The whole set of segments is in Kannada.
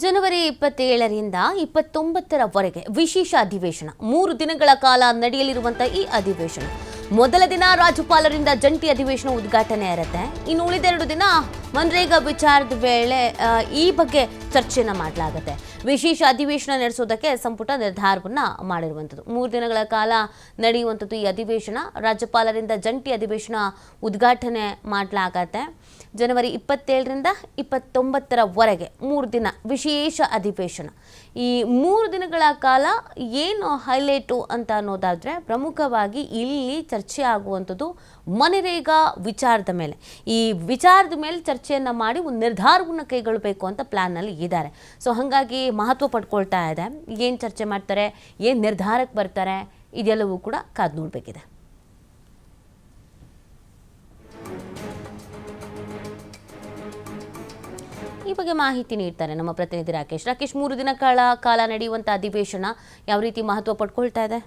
ಜನವರಿ 27ರಿಂದ 29ರವರೆಗೆ ವಿಶೇಷ ಅಧಿವೇಶನ 3 ದಿನಗಳ ಕಾಲ ನಡೆಯಲಿರುವಂತಹ ಈ ಅಧಿವೇಶನ ಮೊದಲ ದಿನ ರಾಜ್ಯಪಾಲರಿಂದ ಜಂಟಿ ಅಧಿವೇಶನ ಉದ್ಘಾಟನೆ ಇರುತ್ತೆ. ಇನ್ನು ಉಳಿದ 2 ದಿನ ಮನ್ರೇಗಾ ವಿಚಾರದ ವೇಳೆ ಈ ಬಗ್ಗೆ ಚರ್ಚೆನ ಮಾಡಲಾಗುತ್ತೆ. ವಿಶೇಷ ಅಧಿವೇಶನ ನಡೆಸೋದಕ್ಕೆ ಸಂಪುಟ ನಿರ್ಧಾರವನ್ನ ಮಾಡಿರುವಂಥದ್ದು. 3 ದಿನಗಳ ಕಾಲ ನಡೆಯುವಂಥದ್ದು ಈ ಅಧಿವೇಶನ. ರಾಜ್ಯಪಾಲರಿಂದ ಜಂಟಿ ಅಧಿವೇಶನ ಉದ್ಘಾಟನೆ ಮಾಡಲಾಗುತ್ತೆ. ಜನವರಿ 27ರಿಂದ 29ರವರೆಗೆ 3 ದಿನ ವಿಶೇಷ ಅಧಿವೇಶನ. ಈ 3 ದಿನಗಳ ಕಾಲ ಏನು ಹೈಲೈಟು ಅಂತ ಅನ್ನೋದಾದರೆ ಪ್ರಮುಖವಾಗಿ ಇಲ್ಲಿ ಚರ್ಚೆ ಆಗುವಂಥದ್ದು ಮನ್ರೇಗಾ ವಿಚಾರದ ಮೇಲೆ. ಈ ವಿಚಾರದ ಮೇಲೆ ಚರ್ಚೆಯನ್ನು ಮಾಡಿ ಒಂದು ನಿರ್ಧಾರವನ್ನು ಕೈಗೊಳ್ಳಬೇಕು ಅಂತ ಪ್ಲ್ಯಾನ್ನಲ್ಲಿ ಇದ್ದಾರೆ. ಸೊ ಹಾಗಾಗಿ ಮಹತ್ವ ಪಡ್ಕೊಳ್ತಾ ಇದೆ. ಏನು ಚರ್ಚೆ ಮಾಡ್ತಾರೆ, ಏನು ನಿರ್ಧಾರಕ್ಕೆ ಬರ್ತಾರೆ, ಇದೆಲ್ಲವೂ ಕೂಡ ಕಾದು ನೋಡಬೇಕಿದೆ. ಈ ಬಗ್ಗೆ ಮಾಹಿತಿ ನೀಡ್ತಾರೆ ನಮ್ಮ ಪ್ರತಿನಿಧಿ ರಾಕೇಶ್. 3 ದಿನಗಳ ಕಾಲ ನಡೆಯುವಂಥ ಅಧಿವೇಶನ ಯಾವ ರೀತಿ ಮಹತ್ವ ಪಡ್ಕೊಳ್ತಾ ಇದೆ?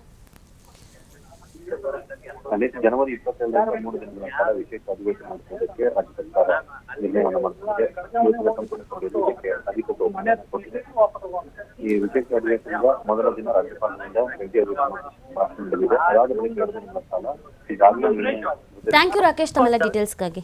ಜನವರಿ 27ರಿಂದ 3 ದಿನಗಳ ಕಾಲ ವಿಶೇಷ ಅಧಿವೇಶನ ನಡೆಸುವುದಕ್ಕೆ ರಾಜ್ಯ ಸರ್ಕಾರ ನಿರ್ಣಯವನ್ನು ಮಾಡಿದೆ. ಸಂಪುಟ ಸಭೆಯಲ್ಲಿ ಇದಕ್ಕೆ ಅಧಿಕೃತ ಒಪ್ಪಿಗೆ ಕೊಟ್ಟಿದೆ. ಈ ವಿಶೇಷ ಅಧಿವೇಶನದ ಮೊದಲ ದಿನ ರಾಜ್ಯಪಾಲರಿಂದ ಜಂಟಿ ಅಧಿವೇಶನ ಭಾಷಣ ನಡೆದಿದೆ. ಅದಾದ ಬಳಿಕ 2 ದಿನಗಳ ಕಾಲ ಈಗಾಗಲೇ ಥ್ಯಾಂಕ್ ಯು ರಾಕೇಶ್ ತಮ್ಮೆಲ್ಲ ಡೀಟೇಲ್ಸ್ಗಾಗಿ.